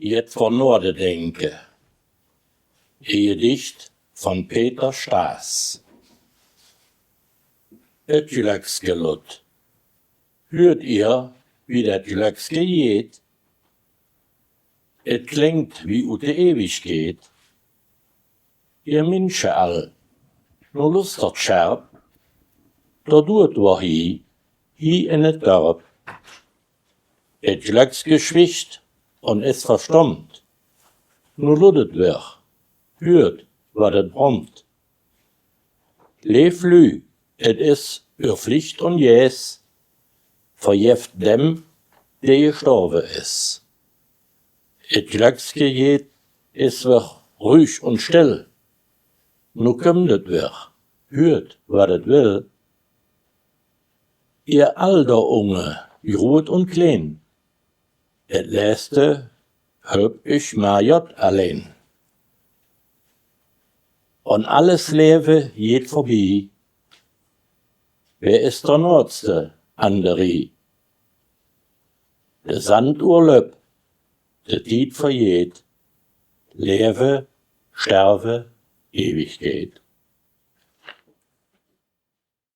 Jet von Norde denke. Ihr Gedicht von Peter Staes. Et Glöckske Lot. Hört ihr, wie der Glöckske geht? Et klingt wie ute Ewigkeit. Ihr Minsche all, nur lustert scherp, da duet war hi in et Dorp. Et Glöckske schwicht und es verstommt, nur ludet wer, hört, wat et brommt. Leef lü, et is ur Pflicht und Jäs, verjeft dem, der gestorben is. Et Glöckske geht, is wer ruhig und still, nu kommt et wer, hört, wat et will. Ihr alter Unge, rot und klein, et letzte hab ich Majot allein. Und alles Leben geht vorbei. Wer ist der Nordste, Anderi? Der Sandurlaub, der Tiet vergeht. Lebe, sterbe, Ewigkeit.